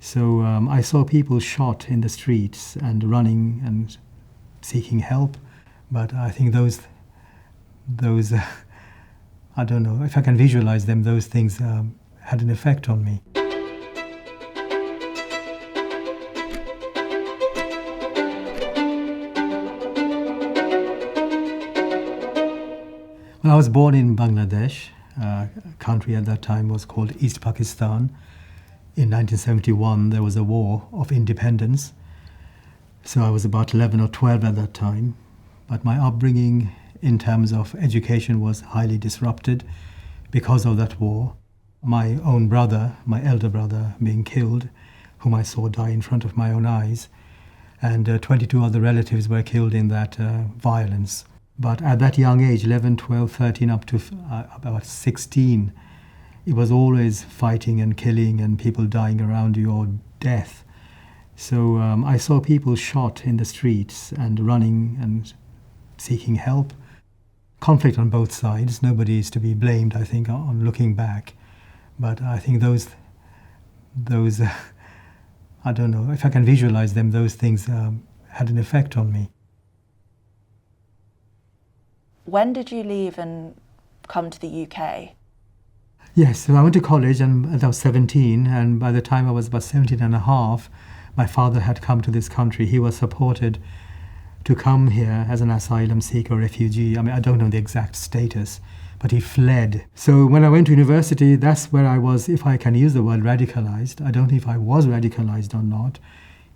So I saw people shot in the streets and running and seeking help. But I think those I don't know, if I can visualize them, those things had an effect on me. Well, I was born in Bangladesh. Country at that time was called East Pakistan. In 1971, there was a war of independence. So I was about 11 or 12 at that time. But my upbringing in terms of education was highly disrupted because of that war. My own brother, my elder brother, being killed, whom I saw die in front of my own eyes, and 22 other relatives were killed in that violence. But at that young age, 11, 12, 13, up to about 16, it was always fighting and killing and people dying around you or death. So I saw people shot in the streets and running and seeking help. Conflict on both sides. Nobody is to be blamed, I think, on looking back. But I think those I don't know, if I can visualize them, those things had an effect on me. When did you leave and come to the UK? Yes, so I went to college and I was 17, and by the time I was about 17 and a half, my father had come to this country. He was supported to come here as an asylum seeker, refugee. I mean, I don't know the exact status, but he fled. So when I went to university, that's where I was, if I can use the word radicalized. I don't know if I was radicalized or not,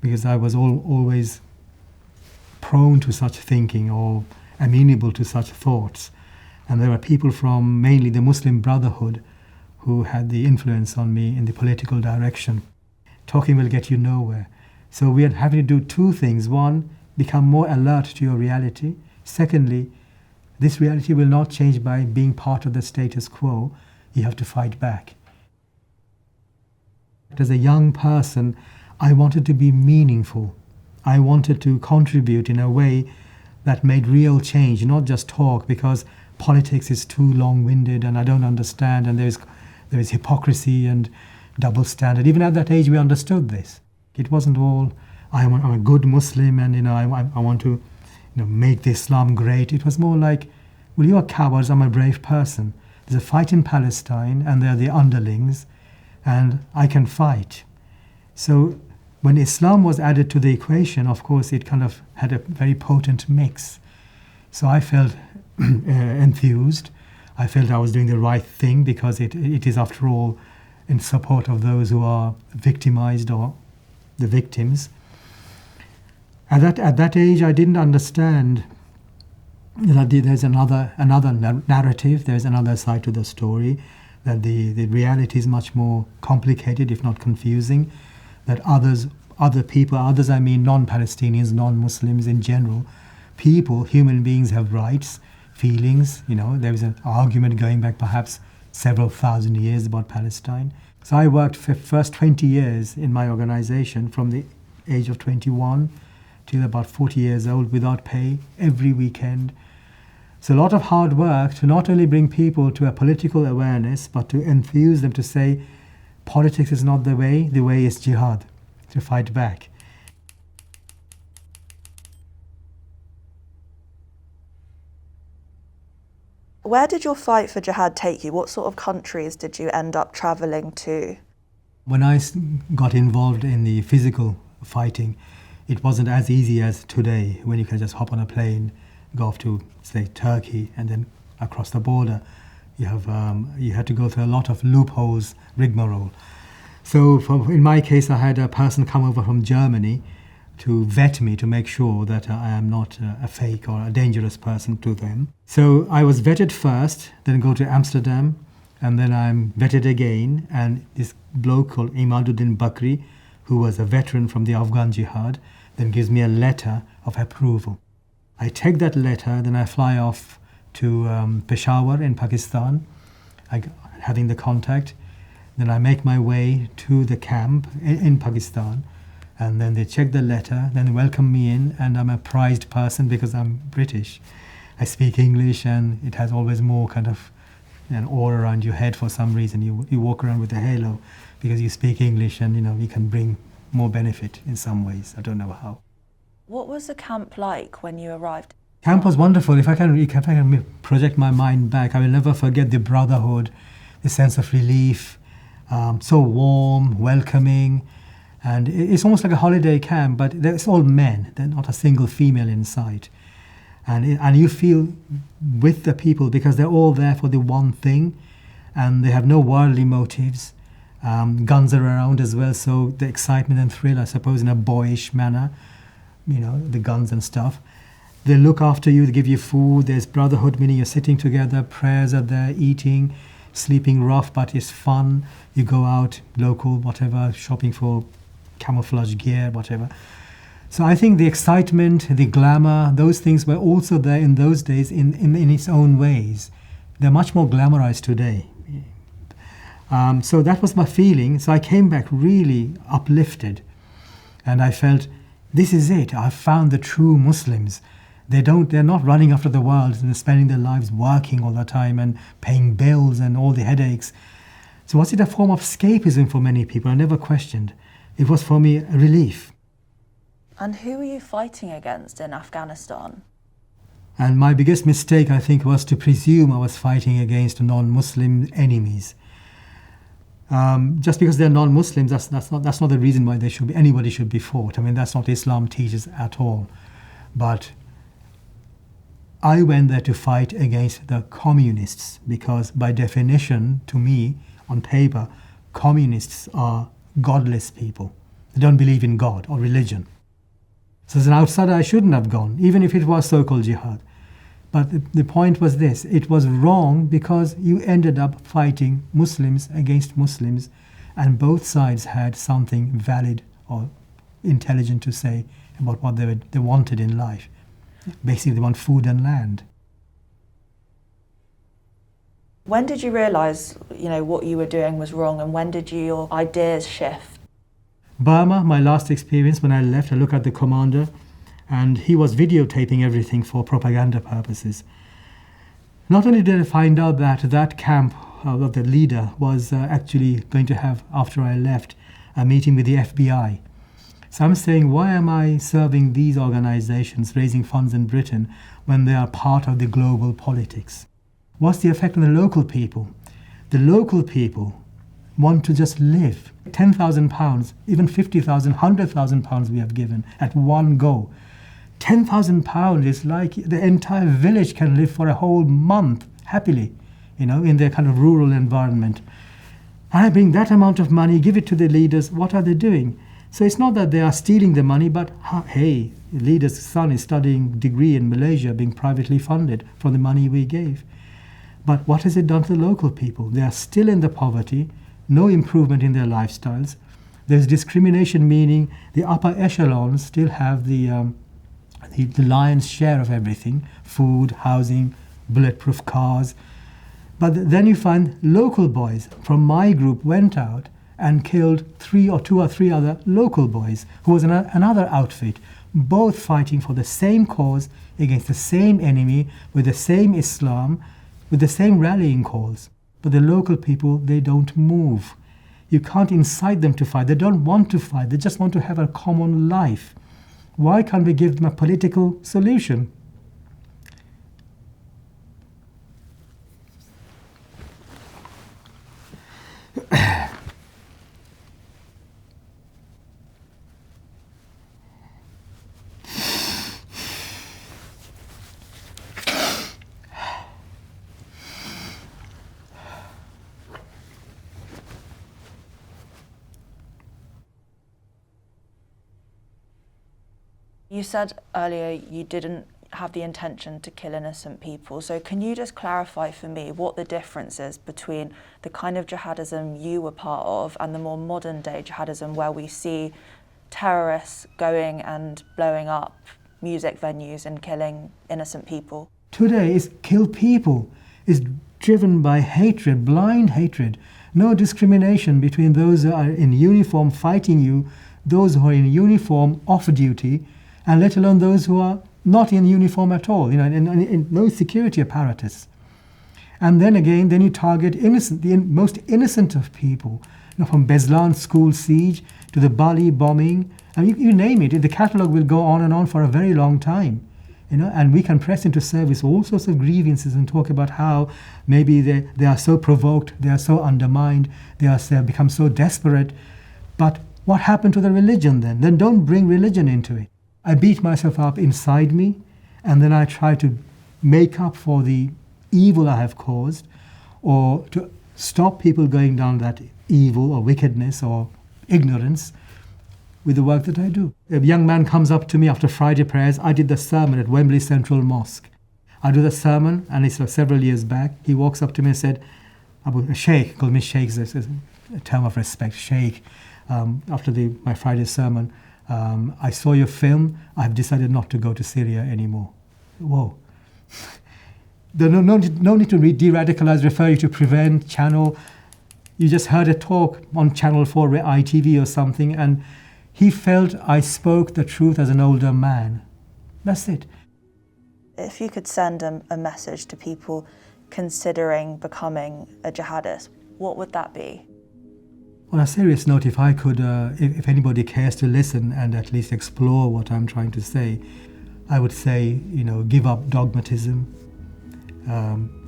because I was always prone to such thinking or amenable to such thoughts. And there were people from mainly the Muslim Brotherhood who had the influence on me in the political direction. Talking will get you nowhere. So we are having to do two things. One, become more alert to your reality. Secondly, this reality will not change by being part of the status quo. You have to fight back. As a young person, I wanted to be meaningful. I wanted to contribute in a way that made real change, not just talk, because politics is too long-winded and I don't understand, and there is hypocrisy and double standard. Even at that age, we understood this. It wasn't all, I'm a good Muslim and I want to make Islam great. It was more like, well, you are cowards, I'm a brave person. There's a fight in Palestine and they're the underlings and I can fight. So when Islam was added to the equation, of course, it kind of had a very potent mix. So I felt enthused. I felt I was doing the right thing because it is, after all, in support of those who are victimized or the victims. At that age, I didn't understand that there's another narrative, there's another side to the story, that the reality is much more complicated, if not confusing, that other people, I mean non-Palestinians, non-Muslims in general, human beings have rights, feelings. There was an argument going back perhaps several thousand years about Palestine. So I worked for the first 20 years in my organization from the age of 21 till about 40 years old without pay, every weekend. So a lot of hard work to not only bring people to a political awareness, but to enthuse them to say, politics is not the way is jihad, to fight back. Where did your fight for jihad take you? What sort of countries did you end up travelling to? When I got involved in the physical fighting, it wasn't as easy as today, when you can just hop on a plane, go off to, say, Turkey, and then across the border. You had to go through a lot of loopholes, rigmarole. So in my case, I had a person come over from Germany to vet me to make sure that I am not a fake or a dangerous person to them. So I was vetted first, then go to Amsterdam, and then I'm vetted again. And this bloke called Imaduddin Bakri, who was a veteran from the Afghan jihad, then gives me a letter of approval. I take that letter, then I fly off to Peshawar in Pakistan, having the contact. Then I make my way to the camp in Pakistan, and then they check the letter, then welcome me in, and I'm a prized person because I'm British. I speak English, and it has always more kind of an aura around your head for some reason. You walk around with a halo because you speak English, and you can bring more benefit in some ways. I don't know how. What was the camp like when you arrived? Camp was wonderful. If I can project my mind back, I will never forget the brotherhood, the sense of relief, so warm, welcoming. And it's almost like a holiday camp, but it's all men. There's not a single female in sight. And you feel with the people because they're all there for the one thing, and they have no worldly motives. Guns are around as well, so the excitement and thrill, I suppose, in a boyish manner, the guns and stuff. They look after you, they give you food, there's brotherhood, meaning you're sitting together, prayers are there, eating, sleeping rough, but it's fun. You go out, local, whatever, shopping for camouflage gear, whatever. So I think the excitement, the glamour, those things were also there in those days in its own ways. They're much more glamorized today. So that was my feeling. So I came back really uplifted, and I felt, this is it. I've found the true Muslims. They're not running after the world and spending their lives working all the time and paying bills and all the headaches. So was it a form of escapism for many people? I never questioned. It was for me a relief. And who were you fighting against in Afghanistan? And my biggest mistake, I think, was to presume I was fighting against non-Muslim enemies. Just because they're non-Muslims, that's not the reason why anybody should be fought. I mean, that's not what Islam teaches at all. But I went there to fight against the communists because, by definition, to me, on paper, communists are godless people. They don't believe in God or religion. So as an outsider, I shouldn't have gone, even if it was so-called jihad. But the point was this: it was wrong because you ended up fighting Muslims against Muslims, and both sides had something valid or intelligent to say about what they wanted in life. Basically, they want food and land. When did you realise, what you were doing was wrong, and when did your ideas shift? Burma, my last experience, when I left, I looked at the commander, and he was videotaping everything for propaganda purposes. Not only did I find out that camp, the leader, was actually going to have, after I left, a meeting with the FBI. So I'm saying, why am I serving these organizations, raising funds in Britain, when they are part of the global politics? What's the effect on the local people? The local people want to just live. £10,000, even £50,000, £100,000 we have given at one go. £10,000 is like the entire village can live for a whole month happily, in their kind of rural environment. And I bring that amount of money, give it to the leaders. What are they doing? So it's not that they are stealing the money, but hey, the leader's son is studying degree in Malaysia, being privately funded from the money we gave. But what has it done to the local people? They are still in the poverty, no improvement in their lifestyles. There's discrimination, meaning the upper echelons still have the lion's share of everything: food, housing, bulletproof cars. But then you find local boys from my group went out and killed two or three other local boys who was in another outfit, both fighting for the same cause against the same enemy, with the same Islam, with the same rallying calls. But the local people, they don't move. You can't incite them to fight. They don't want to fight. They just want to have a common life. Why can't we give them a political solution? You said earlier you didn't have the intention to kill innocent people. So can you just clarify for me what the difference is between the kind of jihadism you were part of and the more modern day jihadism where we see terrorists going and blowing up music venues and killing innocent people? Today is kill people, is driven by hatred, blind hatred. No discrimination between those who are in uniform fighting you, those who are in uniform off duty, and let alone those who are not in uniform at all, in no security apparatus. And then again, then you target innocent, the most innocent of people, from Beslan school siege to the Bali bombing. I mean, you name it, the catalogue will go on and on for a very long time. And we can press into service all sorts of grievances and talk about how maybe they are so provoked, they are so undermined, they have become so desperate. But what happened to the religion then? Then don't bring religion into it. I beat myself up inside me, and then I try to make up for the evil I have caused, or to stop people going down that evil or wickedness or ignorance with the work that I do. A young man comes up to me after Friday prayers. I did the sermon at Wembley Central Mosque. I do the sermon, and it's several years back. He walks up to me and said, Sheikh, called me Sheikh, is a term of respect, Sheikh. After my Friday sermon, I saw your film. I've decided not to go to Syria anymore. Whoa. There's no need to de-radicalize, refer you to Prevent, Channel. You just heard a talk on Channel 4, ITV or something, and he felt I spoke the truth as an older man. That's it. If you could send a message to people considering becoming a jihadist, what would that be? On a serious note, if I could, if anybody cares to listen and at least explore what I'm trying to say, I would say, give up dogmatism.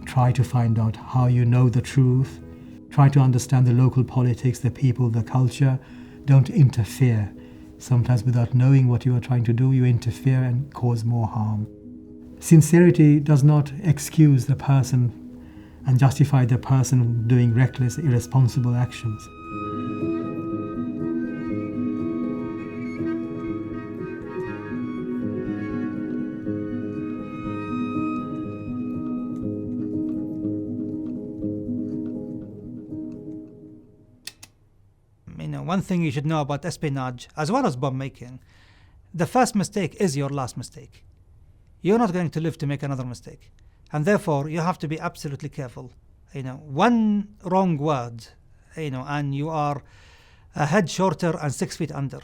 Try to find out how you know the truth. Try to understand the local politics, the people, the culture. Don't interfere. Sometimes without knowing what you are trying to do, you interfere and cause more harm. Sincerity does not excuse the person and justify the person doing reckless, irresponsible actions. One thing you should know about espionage, as well as bomb making, the first mistake is your last mistake. You're not going to live to make another mistake. And therefore, you have to be absolutely careful. One wrong word, and you are a head shorter and 6 feet under.